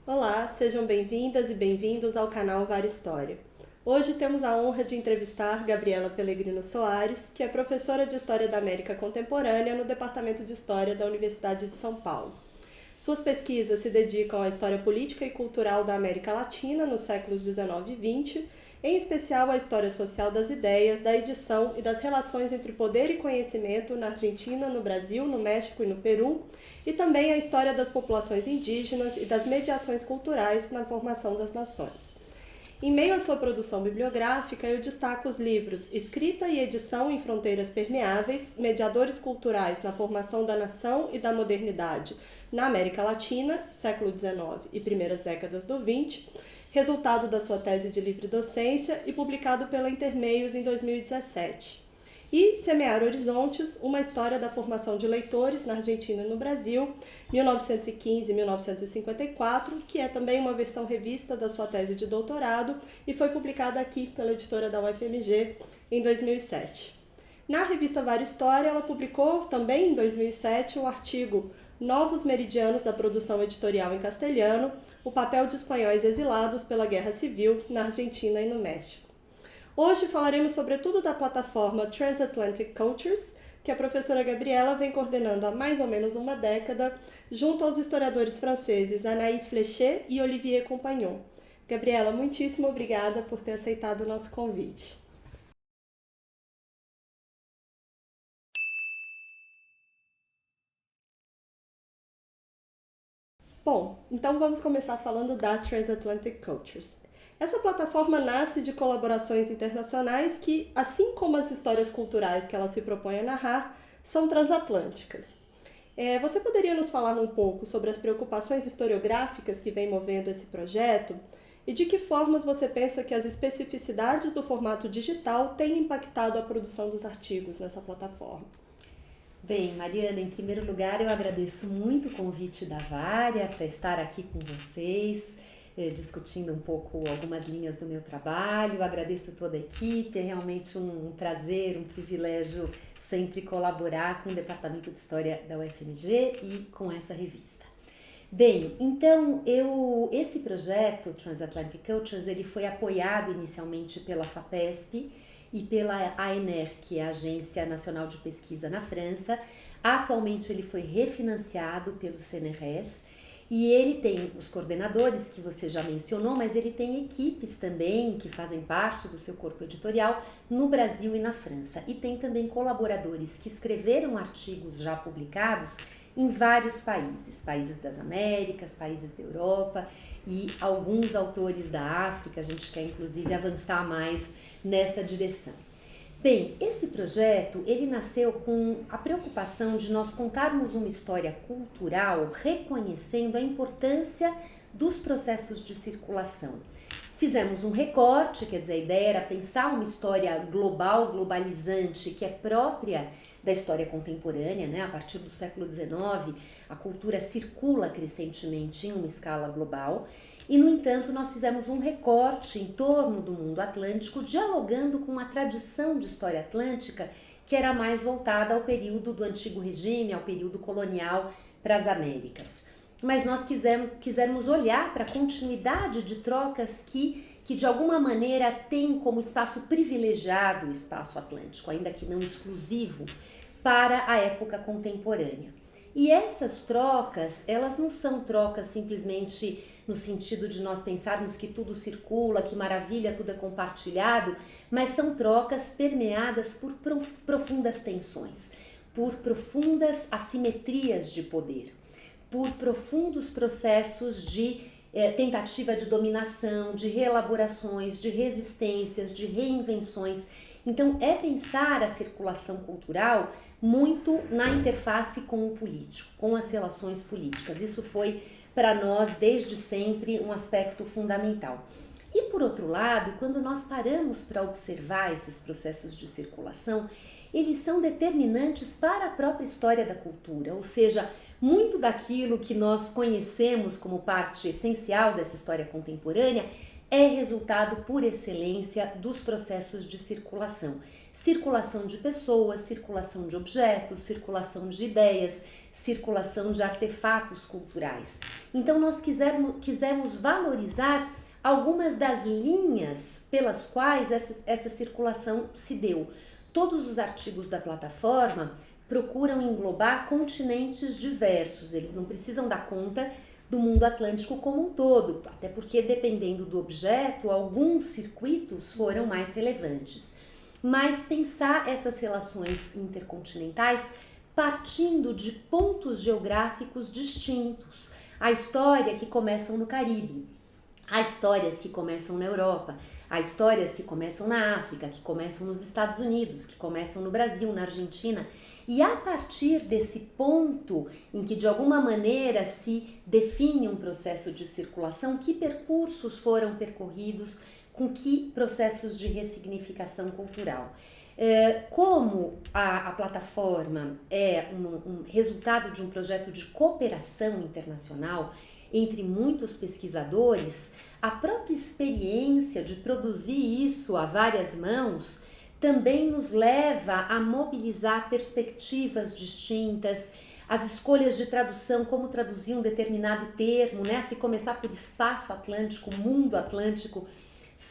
Olá, sejam bem-vindas e bem-vindos ao canal Vário História. Hoje temos a honra de entrevistar Gabriela Pellegrino Soares, que é professora de História da América Contemporânea no Departamento de História da Universidade de São Paulo. Suas pesquisas se dedicam à história política e cultural da América Latina nos séculos XIX e XX, em especial à história social das ideias, da edição e das relações entre poder e conhecimento na Argentina, no Brasil, no México e no Peru, e também a história das populações indígenas e das mediações culturais na formação das nações. Em meio à sua produção bibliográfica, eu destaco os livros Escrita e Edição em Fronteiras Permeáveis, Mediadores Culturais na Formação da Nação e da Modernidade na América Latina, século XIX e primeiras décadas do XX, resultado da sua tese de livre docência e publicado pela Intermeios em 2017. E Semear Horizontes, uma história da formação de leitores na Argentina e no Brasil, 1915-1954, que é também uma versão revista da sua tese de doutorado e foi publicada aqui pela editora da UFMG em 2007. Na revista Vário História, ela publicou também em 2007 o artigo Novos Meridianos da Produção Editorial em Castelhano, o papel de espanhóis exilados pela Guerra Civil na Argentina e no México. Hoje falaremos sobretudo da plataforma Transatlantic Cultures, que a professora Gabriela vem coordenando há mais ou menos uma década, junto aos historiadores franceses Anaïs Fléchet e Olivier Compagnon. Gabriela, muitíssimo obrigada por ter aceitado o nosso convite. Bom, então vamos começar falando da Transatlantic Cultures. Essa plataforma nasce de colaborações internacionais que, assim como as histórias culturais que ela se propõe a narrar, são transatlânticas. Você poderia nos falar um pouco sobre as preocupações historiográficas que vem movendo esse projeto e de que formas você pensa que as especificidades do formato digital têm impactado a produção dos artigos nessa plataforma? Bem, Mariana, em primeiro lugar eu agradeço muito o convite da Vária para estar aqui com vocês, discutindo um pouco algumas linhas do meu trabalho. Agradeço toda a equipe, é realmente um prazer, um privilégio sempre colaborar com o Departamento de História da UFMG e com essa revista. Bem, então esse projeto Transatlantic Cultures ele foi apoiado inicialmente pela FAPESP e pela ANR, que é a Agência Nacional de Pesquisa na França. Atualmente ele foi refinanciado pelo CNRS e ele tem os coordenadores que você já mencionou, mas ele tem equipes também que fazem parte do seu corpo editorial no Brasil e na França. E tem também colaboradores que escreveram artigos já publicados em vários países, países das Américas, países da Europa e alguns autores da África. A gente quer inclusive avançar mais nessa direção. Bem, esse projeto ele nasceu com a preocupação de nós contarmos uma história cultural reconhecendo a importância dos processos de circulação. Fizemos um recorte, quer dizer, a ideia era pensar uma história global, globalizante, que é própria da história contemporânea, né? A partir do século XIX, a cultura circula crescentemente em uma escala global. E, no entanto, nós fizemos um recorte em torno do mundo atlântico, dialogando com a tradição de história atlântica que era mais voltada ao período do Antigo Regime, ao período colonial para as Américas. Mas nós quisermos olhar para a continuidade de trocas que de alguma maneira tem como espaço privilegiado o espaço atlântico, ainda que não exclusivo, para a época contemporânea. E essas trocas, elas não são trocas simplesmente no sentido de nós pensarmos que tudo circula, que maravilha, tudo é compartilhado, mas são trocas permeadas por profundas tensões, por profundas assimetrias de poder, por profundos processos de tentativa de dominação, de reelaborações, de resistências, de reinvenções. Então, é pensar a circulação cultural muito na interface com o político, com as relações políticas. Isso foi, para nós, desde sempre, um aspecto fundamental. E, por outro lado, quando nós paramos para observar esses processos de circulação, eles são determinantes para a própria história da cultura, ou seja, muito daquilo que nós conhecemos como parte essencial dessa história contemporânea é resultado por excelência dos processos de circulação. Circulação de pessoas, circulação de objetos, circulação de ideias, circulação de artefatos culturais. Então nós quisemos valorizar algumas das linhas pelas quais essa circulação se deu. Todos os artigos da plataforma procuram englobar continentes diversos, eles não precisam dar conta do mundo atlântico como um todo, até porque dependendo do objeto, alguns circuitos foram mais relevantes. Mas pensar essas relações intercontinentais partindo de pontos geográficos distintos. Há histórias que começam no Caribe, há histórias que começam na Europa, há histórias que começam na África, que começam nos Estados Unidos, que começam no Brasil, na Argentina. E a partir desse ponto em que de alguma maneira se define um processo de circulação, que percursos foram percorridos, com que processos de ressignificação cultural. Como a plataforma é um resultado de um projeto de cooperação internacional entre muitos pesquisadores, a própria experiência de produzir isso a várias mãos também nos leva a mobilizar perspectivas distintas, as escolhas de tradução, como traduzir um determinado termo, né? Se começar por espaço atlântico, mundo atlântico,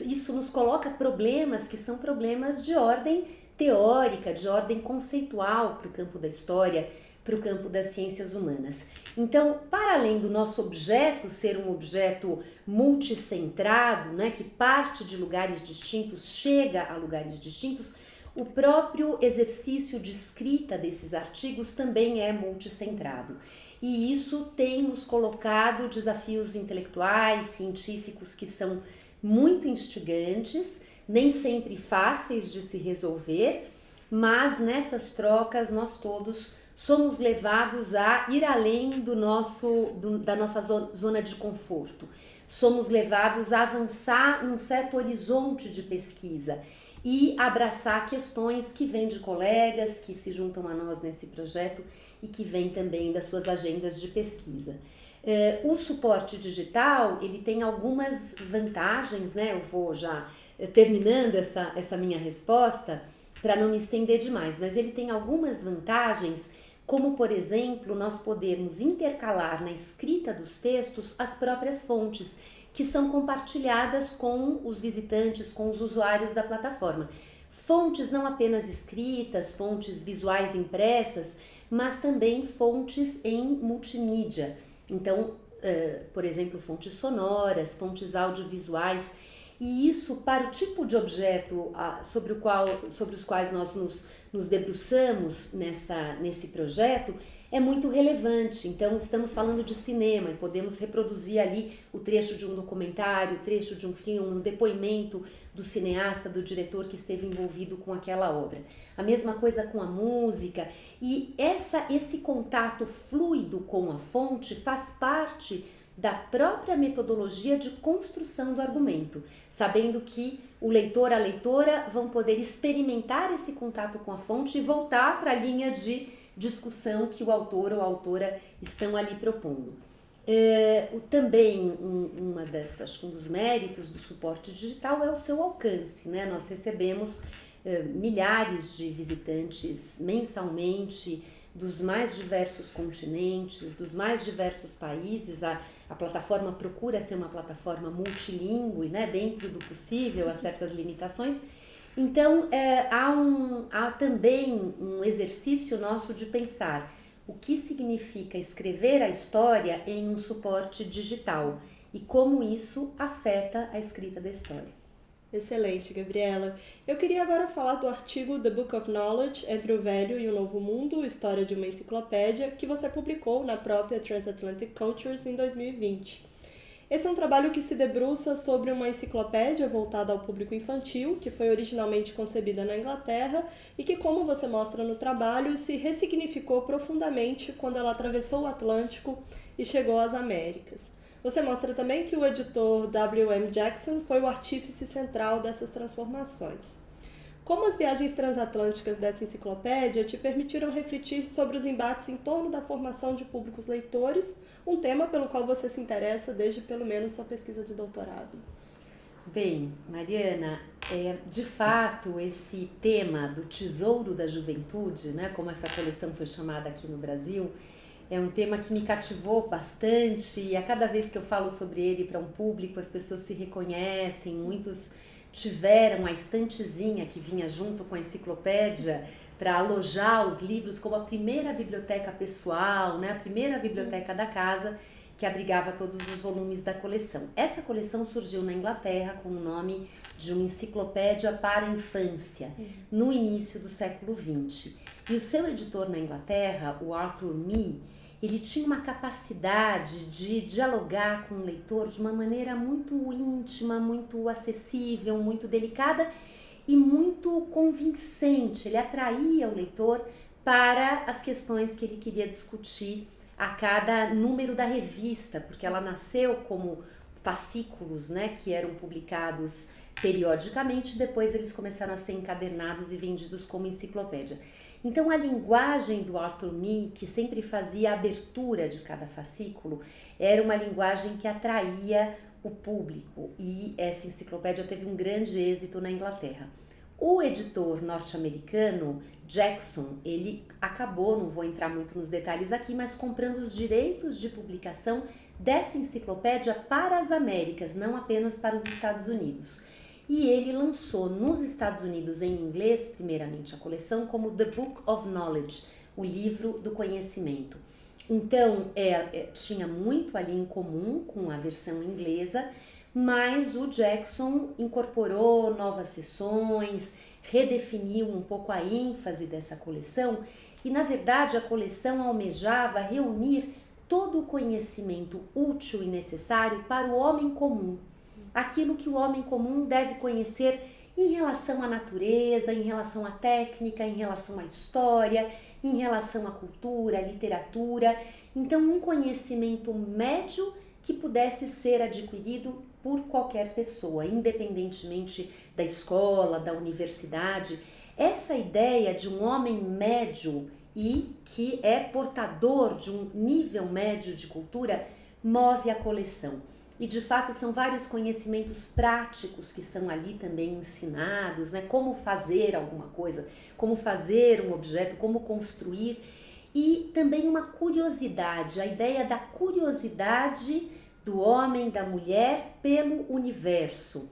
isso nos coloca problemas que são problemas de ordem teórica, de ordem conceitual para o campo da história, para o campo das ciências humanas. Então, para além do nosso objeto ser um objeto multicentrado, né, que parte de lugares distintos, chega a lugares distintos, o próprio exercício de escrita desses artigos também é multicentrado. E isso tem nos colocado desafios intelectuais, científicos que são muito instigantes, nem sempre fáceis de se resolver, mas nessas trocas nós todos somos levados a ir além da nossa zona de conforto. Somos levados a avançar num certo horizonte de pesquisa e abraçar questões que vêm de colegas que se juntam a nós nesse projeto e que vêm também das suas agendas de pesquisa. O suporte digital, ele tem algumas vantagens, né? Eu vou já terminando essa minha resposta para não me estender demais, mas ele tem algumas vantagens, como, por exemplo, nós podermos intercalar na escrita dos textos as próprias fontes, que são compartilhadas com os visitantes, com os usuários da plataforma. Fontes não apenas escritas, fontes visuais impressas, mas também fontes em multimídia. Então, por exemplo, fontes sonoras, fontes audiovisuais, e isso para o tipo de objeto sobre os quais nós nos debruçamos nesse projeto é muito relevante. Então, estamos falando de cinema e podemos reproduzir ali o trecho de um documentário, o trecho de um filme, um depoimento do cineasta, do diretor que esteve envolvido com aquela obra. A mesma coisa com a música. E esse contato fluido com a fonte faz parte da própria metodologia de construção do argumento, sabendo que o leitor, a leitora vão poder experimentar esse contato com a fonte e voltar para a linha de discussão que o autor ou a autora estão ali propondo. Também acho que um dos méritos do suporte digital é o seu alcance, né? Nós recebemos milhares de visitantes mensalmente dos mais diversos continentes, dos mais diversos países. A plataforma procura ser uma plataforma multilingüe, né? Dentro do possível, há certas limitações. Então, há também um exercício nosso de pensar o que significa escrever a história em um suporte digital e como isso afeta a escrita da história. Excelente, Gabriela. Eu queria agora falar do artigo The Book of Knowledge, Entre o Velho e o Novo Mundo, História de uma Enciclopédia, que você publicou na própria Transatlantic Cultures em 2020. Esse é um trabalho que se debruça sobre uma enciclopédia voltada ao público infantil, que foi originalmente concebida na Inglaterra e que, como você mostra no trabalho, se ressignificou profundamente quando ela atravessou o Atlântico e chegou às Américas. Você mostra também que o editor W.M. Jackson foi o artífice central dessas transformações. Como as viagens transatlânticas dessa enciclopédia te permitiram refletir sobre os embates em torno da formação de públicos leitores, um tema pelo qual você se interessa desde pelo menos sua pesquisa de doutorado? Bem, Mariana, de fato esse tema do Tesouro da Juventude, né, como essa coleção foi chamada aqui no Brasil, é um tema que me cativou bastante e a cada vez que eu falo sobre ele para um público as pessoas se reconhecem, muitos tiveram a estantezinha que vinha junto com a enciclopédia para alojar os livros como a primeira biblioteca pessoal, né, a primeira biblioteca da casa, que abrigava todos os volumes da coleção. Essa coleção surgiu na Inglaterra com o nome de uma enciclopédia para a infância, no início do século XX. E o seu editor na Inglaterra, o Arthur Mee, ele tinha uma capacidade de dialogar com o leitor de uma maneira muito íntima, muito acessível, muito delicada e muito convincente. Ele atraía o leitor para as questões que ele queria discutir a cada número da revista, porque ela nasceu como fascículos, né, que eram publicados periodicamente, depois eles começaram a ser encadernados e vendidos como enciclopédia. Então a linguagem do Arthur Mee, que sempre fazia a abertura de cada fascículo, era uma linguagem que atraía o público e essa enciclopédia teve um grande êxito na Inglaterra. O editor norte-americano Jackson, ele acabou, não vou entrar muito nos detalhes aqui, mas comprando os direitos de publicação dessa enciclopédia para as Américas, não apenas para os Estados Unidos. E ele lançou nos Estados Unidos em inglês, primeiramente a coleção, como The Book of Knowledge, o livro do conhecimento. Então, tinha muito ali em comum com a versão inglesa, mas o Jackson incorporou novas seções, redefiniu um pouco a ênfase dessa coleção e, na verdade, a coleção almejava reunir todo o conhecimento útil e necessário para o homem comum. Aquilo que o homem comum deve conhecer em relação à natureza, em relação à técnica, em relação à história, em relação à cultura, à literatura. Então, um conhecimento médio que pudesse ser adquirido por qualquer pessoa, independentemente da escola, da universidade. Essa ideia de um homem médio e que é portador de um nível médio de cultura move a coleção. E de fato são vários conhecimentos práticos que são ali também ensinados, né? Como fazer alguma coisa, como fazer um objeto, como construir. E também uma curiosidade, a ideia da curiosidade do homem, da mulher pelo universo.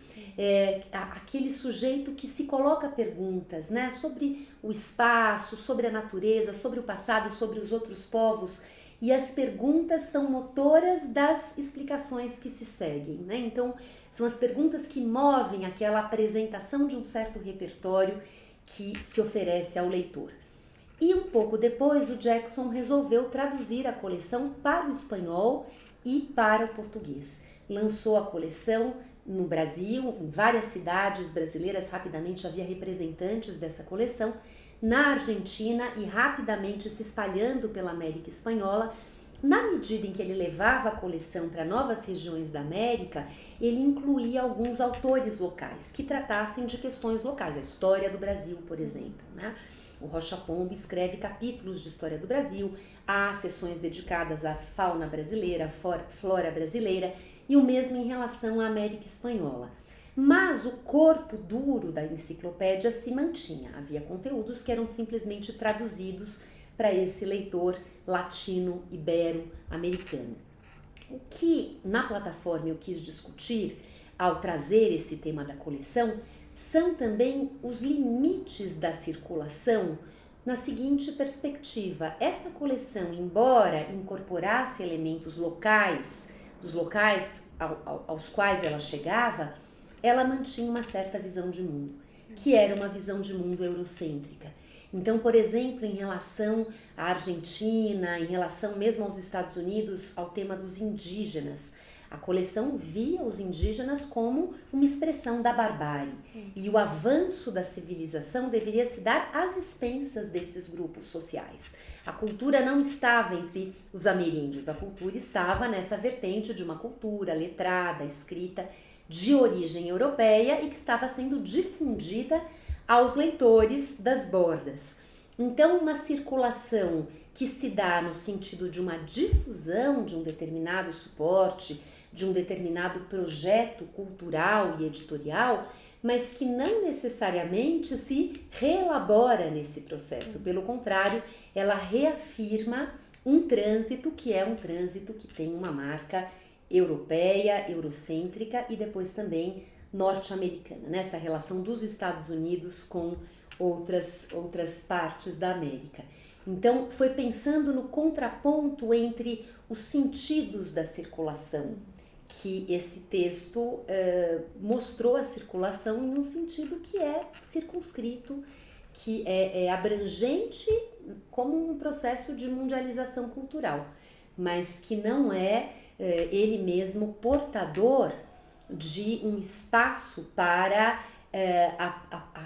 Aquele sujeito que se coloca perguntas, né, sobre o espaço, sobre a natureza, sobre o passado, sobre os outros povos. E as perguntas são motoras das explicações que se seguem, né? Então, são as perguntas que movem aquela apresentação de um certo repertório que se oferece ao leitor. E um pouco depois, o Jackson resolveu traduzir a coleção para o espanhol e para o português. Lançou a coleção no Brasil, em várias cidades brasileiras, rapidamente havia representantes dessa coleção, na Argentina e rapidamente se espalhando pela América Espanhola. Na medida em que ele levava a coleção para novas regiões da América, ele incluía alguns autores locais que tratassem de questões locais, a história do Brasil, por exemplo, né? O Rocha Pombo escreve capítulos de história do Brasil, há sessões dedicadas à fauna brasileira, à flora brasileira e o mesmo em relação à América Espanhola. Mas o corpo duro da enciclopédia se mantinha, havia conteúdos que eram simplesmente traduzidos para esse leitor latino, ibero-americano. O que na plataforma eu quis discutir ao trazer esse tema da coleção são também os limites da circulação na seguinte perspectiva. Essa coleção, embora incorporasse elementos locais, dos locais aos quais ela chegava, ela mantinha uma certa visão de mundo, que era uma visão de mundo eurocêntrica. Então, por exemplo, em relação à Argentina, em relação mesmo aos Estados Unidos, ao tema dos indígenas, a coleção via os indígenas como uma expressão da barbárie. E o avanço da civilização deveria se dar às expensas desses grupos sociais. A cultura não estava entre os ameríndios, a cultura estava nessa vertente de uma cultura letrada, escrita, de origem europeia e que estava sendo difundida aos leitores das bordas. Então, uma circulação que se dá no sentido de uma difusão de um determinado suporte, de um determinado projeto cultural e editorial, mas que não necessariamente se reelabora nesse processo. Pelo contrário, ela reafirma um trânsito que é um trânsito que tem uma marca europeia, eurocêntrica e depois também norte-americana, né? Essa relação dos Estados Unidos com outras partes da América. Então, foi pensando no contraponto entre os sentidos da circulação, que esse texto mostrou a circulação em um sentido que é circunscrito, que é abrangente como um processo de mundialização cultural, mas que não é ele mesmo portador de um espaço para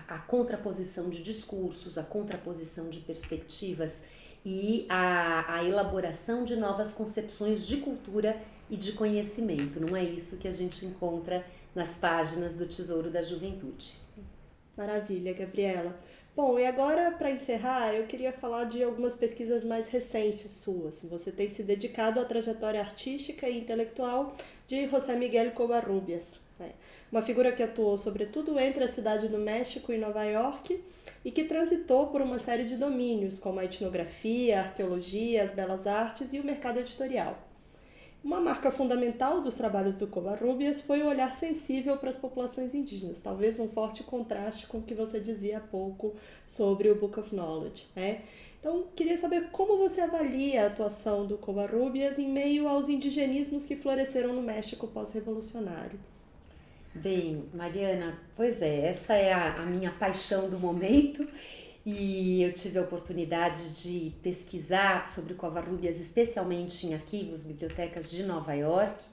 a contraposição de discursos, a contraposição de perspectivas e a elaboração de novas concepções de cultura e de conhecimento. Não é isso que a gente encontra nas páginas do Tesouro da Juventude. Maravilha, Gabriela. Bom, e agora, para encerrar, eu queria falar de algumas pesquisas mais recentes suas. Você tem se dedicado à trajetória artística e intelectual de José Miguel Covarrubias, né? Uma figura que atuou sobretudo entre a cidade do México e Nova York e que transitou por uma série de domínios, como a etnografia, a arqueologia, as belas artes e o mercado editorial. Uma marca fundamental dos trabalhos do Covarrubias foi o olhar sensível para as populações indígenas, talvez um forte contraste com o que você dizia há pouco sobre o Book of Knowledge, né? Então, queria saber como você avalia a atuação do Covarrubias em meio aos indigenismos que floresceram no México pós-revolucionário. Bem, Mariana, pois é, essa é a minha paixão do momento. E eu tive a oportunidade de pesquisar sobre o Covarrubias, especialmente em arquivos, bibliotecas de Nova York.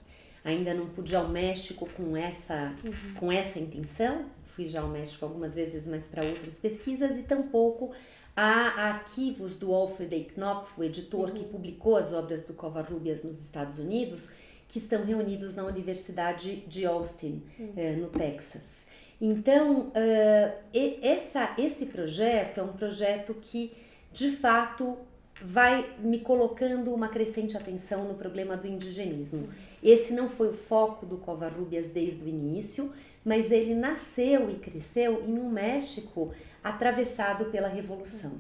Ainda não pude ir ao México com essa intenção. Fui já ao México algumas vezes, mas para outras pesquisas. E tampouco há arquivos do Alfred A. Knopf, o editor que publicou as obras do Covarrubias nos Estados Unidos, que estão reunidos na Universidade de Austin, no Texas. Então, esse projeto é um projeto que, de fato, vai me colocando uma crescente atenção no problema do indigenismo. Esse não foi o foco do Covarrubias desde o início, mas ele nasceu e cresceu em um México atravessado pela Revolução.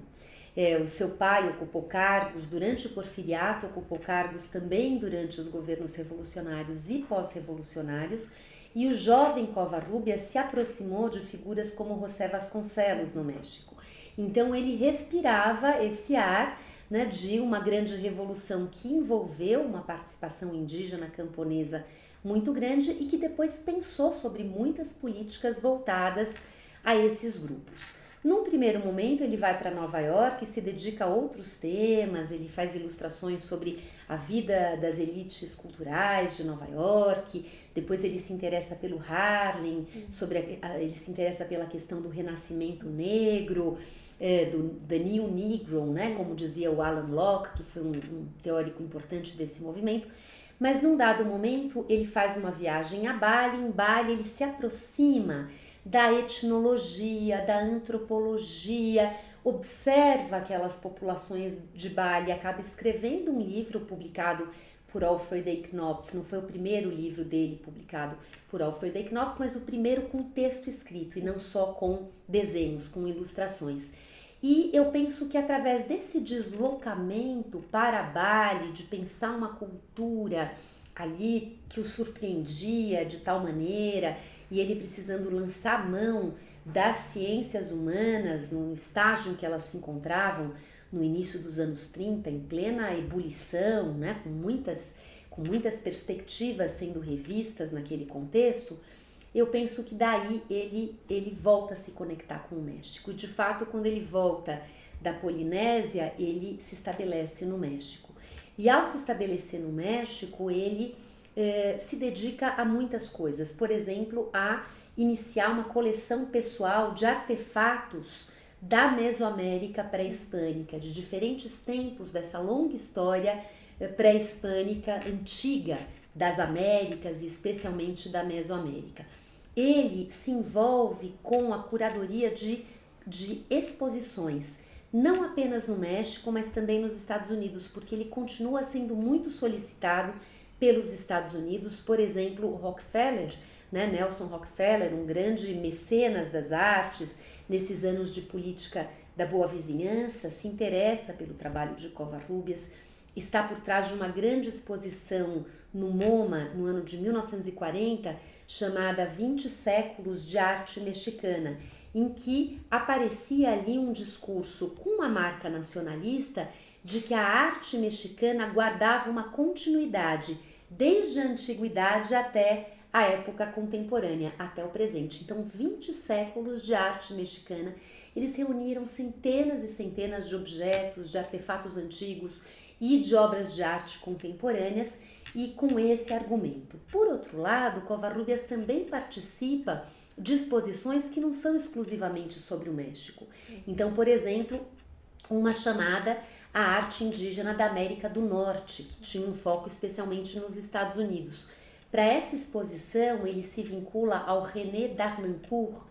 O seu pai ocupou cargos durante o Porfiriato, ocupou cargos também durante os governos revolucionários e pós-revolucionários, e o jovem Covarrubias se aproximou de figuras como José Vasconcelos no México. Então ele respirava esse ar, né, de uma grande revolução que envolveu uma participação indígena camponesa muito grande e que depois pensou sobre muitas políticas voltadas a esses grupos. Num primeiro momento ele vai para Nova York e se dedica a outros temas, ele faz ilustrações sobre a vida das elites culturais de Nova York, depois ele se interessa pelo Harlem, ele se interessa pela questão do renascimento negro, do The New Negro, né, como dizia o Alan Locke, que foi um teórico importante desse movimento. Mas num dado momento ele faz uma viagem a Bali, em Bali ele se aproxima da etnologia, da antropologia, observa aquelas populações de Bali, acaba escrevendo um livro publicado por Alfred A. Knopf. Não foi o primeiro livro dele publicado por Alfred A. Knopf, mas o primeiro com texto escrito e não só com desenhos, com ilustrações. E eu penso que através desse deslocamento para Bali, de pensar uma cultura ali que o surpreendia de tal maneira, e ele precisando lançar mão das ciências humanas no estágio em que elas se encontravam no início dos anos 30, em plena ebulição, né, com muitas perspectivas sendo revistas naquele contexto, eu penso que daí ele volta a se conectar com o México. E de fato, quando ele volta da Polinésia, ele se estabelece no México. E ao se estabelecer no México, ele se dedica a muitas coisas. Por exemplo, a iniciar uma coleção pessoal de artefatos da Mesoamérica pré-hispânica, de diferentes tempos dessa longa história pré-hispânica antiga das Américas e especialmente da Mesoamérica. Ele se envolve com a curadoria de exposições, não apenas no México, mas também nos Estados Unidos, porque ele continua sendo muito solicitado pelos Estados Unidos, por exemplo, o Rockefeller, né, Nelson Rockefeller, um grande mecenas das artes, nesses anos de política da boa vizinhança, se interessa pelo trabalho de Covarrubias, está por trás de uma grande exposição no MoMA, no ano de 1940, chamada 20 séculos de arte mexicana, em que aparecia ali um discurso com uma marca nacionalista de que a arte mexicana guardava uma continuidade desde a antiguidade até a época contemporânea, até o presente. Então, 20 séculos de arte mexicana, eles reuniram centenas e centenas de objetos, de artefatos antigos e de obras de arte contemporâneas, e com esse argumento. Por outro lado, Covarrubias também participa de exposições que não são exclusivamente sobre o México. Então, por exemplo, uma chamada A Arte Indígena da América do Norte, que tinha um foco especialmente nos Estados Unidos. Para essa exposição, ele se vincula ao René Darnancourt,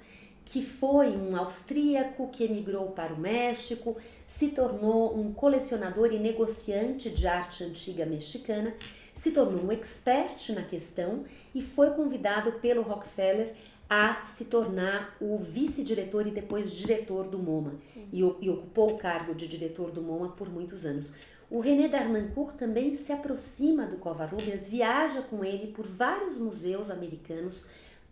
que foi um austríaco que emigrou para o México, se tornou um colecionador e negociante de arte antiga mexicana, se tornou um expert na questão e foi convidado pelo Rockefeller a se tornar o vice-diretor e depois diretor do MoMA, e ocupou o cargo de diretor do MoMA por muitos anos. O René Darnancourt também se aproxima do Covarrubias, viaja com ele por vários museus americanos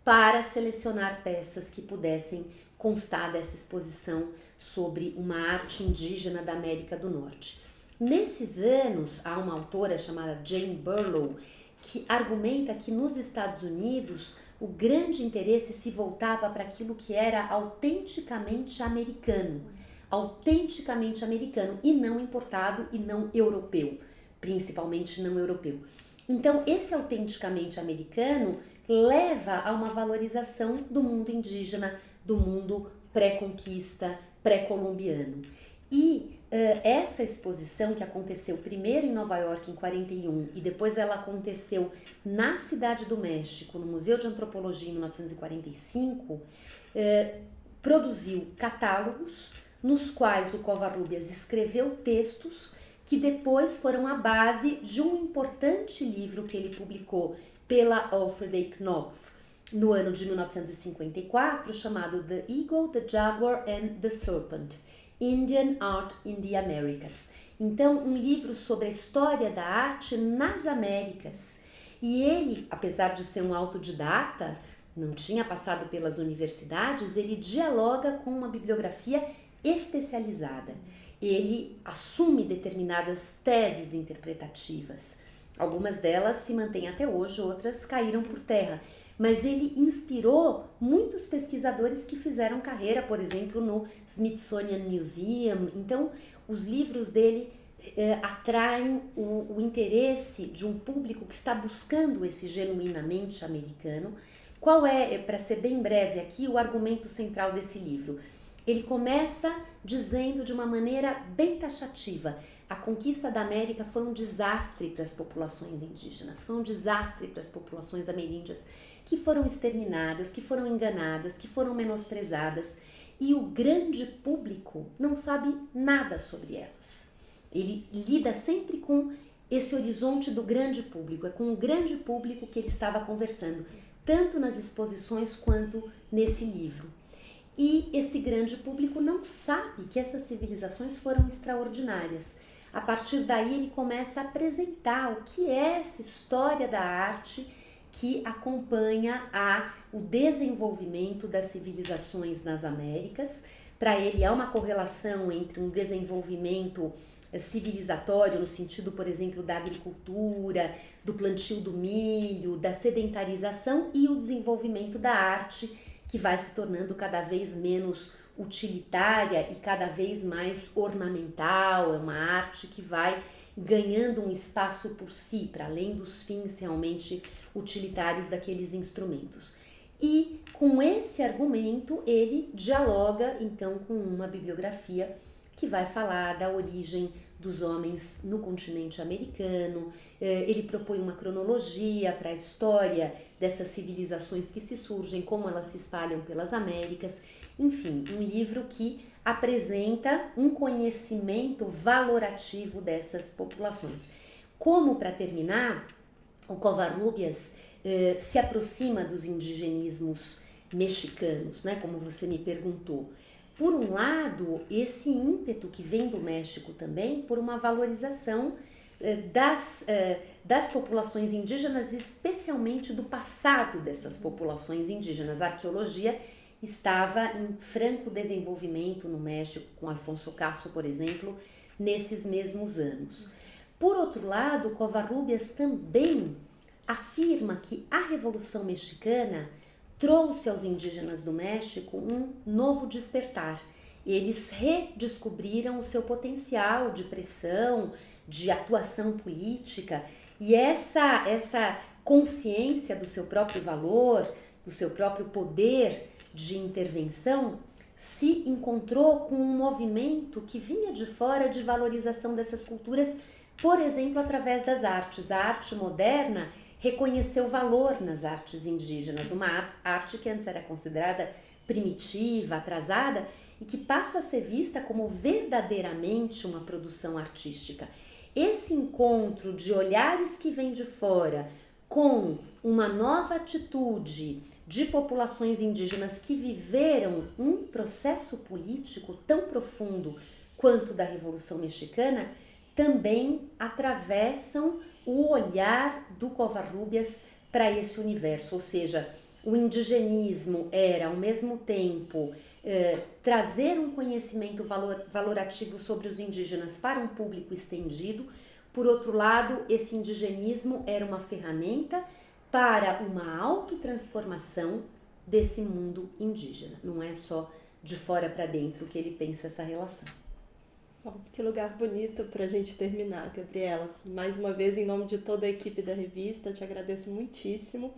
para selecionar peças que pudessem constar dessa exposição sobre uma arte indígena da América do Norte. Nesses anos, há uma autora chamada Jane Burlow que argumenta que nos Estados Unidos o grande interesse se voltava para aquilo que era autenticamente americano e não importado e não europeu, principalmente não europeu. Então, esse autenticamente americano leva a uma valorização do mundo indígena, do mundo pré-conquista, pré-colombiano. E essa exposição que aconteceu primeiro em Nova York em 41 e depois ela aconteceu na Cidade do México, no Museu de Antropologia em 1945, produziu catálogos nos quais o Covarrubias escreveu textos que depois foram a base de um importante livro que ele publicou pela Alfred A. Knopf no ano de 1954, chamado The Eagle, the Jaguar and the Serpent, Indian Art in the Americas. Então, um livro sobre a história da arte nas Américas. E ele, apesar de ser um autodidata, não tinha passado pelas universidades, ele dialoga com uma bibliografia especializada. Ele assume determinadas teses interpretativas. Algumas delas se mantêm até hoje, outras caíram por terra. Mas ele inspirou muitos pesquisadores que fizeram carreira, por exemplo, no Smithsonian Museum. Então, os livros dele atraem o interesse de um público que está buscando esse genuinamente americano. Qual é, para ser bem breve aqui, o argumento central desse livro? Ele começa dizendo de uma maneira bem taxativa: a conquista da América foi um desastre para as populações indígenas, foi um desastre para as populações ameríndias, que foram exterminadas, que foram enganadas, que foram menosprezadas, e o grande público não sabe nada sobre elas. Ele lida sempre com esse horizonte do grande público, é com o grande público que ele estava conversando, tanto nas exposições quanto nesse livro. E esse grande público não sabe que essas civilizações foram extraordinárias. A partir daí ele começa a apresentar o que é essa história da arte que acompanha o desenvolvimento das civilizações nas Américas. Para ele há uma correlação entre um desenvolvimento civilizatório, no sentido, por exemplo, da agricultura, do plantio do milho, da sedentarização, e o desenvolvimento da arte, que vai se tornando cada vez menos utilitária e cada vez mais ornamental. É uma arte que vai ganhando um espaço por si, para além dos fins realmente utilitários daqueles instrumentos. E com esse argumento ele dialoga então com uma bibliografia que vai falar da origem dos homens no continente americano. Ele propõe uma cronologia para a história dessas civilizações que se surgem, como elas se espalham pelas Américas. Enfim, um livro que apresenta um conhecimento valorativo dessas populações. Como, para terminar, o Covarrubias se aproxima dos indigenismos mexicanos, né, como você me perguntou. Por um lado, esse ímpeto que vem do México também por uma valorização das populações indígenas, especialmente do passado dessas populações indígenas. A arqueologia estava em franco desenvolvimento no México, com Alfonso Caso, por exemplo, nesses mesmos anos. Por outro lado, Covarrubias também afirma que a Revolução Mexicana trouxe aos indígenas do México um novo despertar. Eles redescobriram o seu potencial de pressão, de atuação política, e essa consciência do seu próprio valor, do seu próprio poder de intervenção, se encontrou com um movimento que vinha de fora de valorização dessas culturas, por exemplo, através das artes. A arte moderna reconheceu valor nas artes indígenas, uma arte que antes era considerada primitiva, atrasada, e que passa a ser vista como verdadeiramente uma produção artística. Esse encontro de olhares que vêm de fora com uma nova atitude de populações indígenas que viveram um processo político tão profundo quanto da Revolução Mexicana, também atravessam o olhar do Covarrubias para esse universo, ou seja, o indigenismo era ao mesmo tempo trazer um conhecimento valorativo sobre os indígenas para um público estendido. Por outro lado, esse indigenismo era uma ferramenta para uma autotransformação desse mundo indígena. Não é só de fora para dentro que ele pensa essa relação. Bom, que lugar bonito para a gente terminar, Gabriela. Mais uma vez, em nome de toda a equipe da revista, te agradeço muitíssimo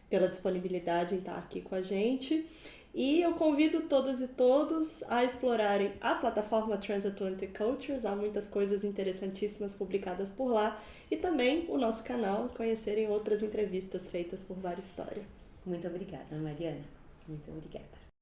pela disponibilidade em estar aqui com a gente. E eu convido todas e todos a explorarem a plataforma Transatlantic Cultures. Há muitas coisas interessantíssimas publicadas por lá. E também o nosso canal, conhecerem outras entrevistas feitas por Vários História. Muito obrigada, Mariana. Muito obrigada.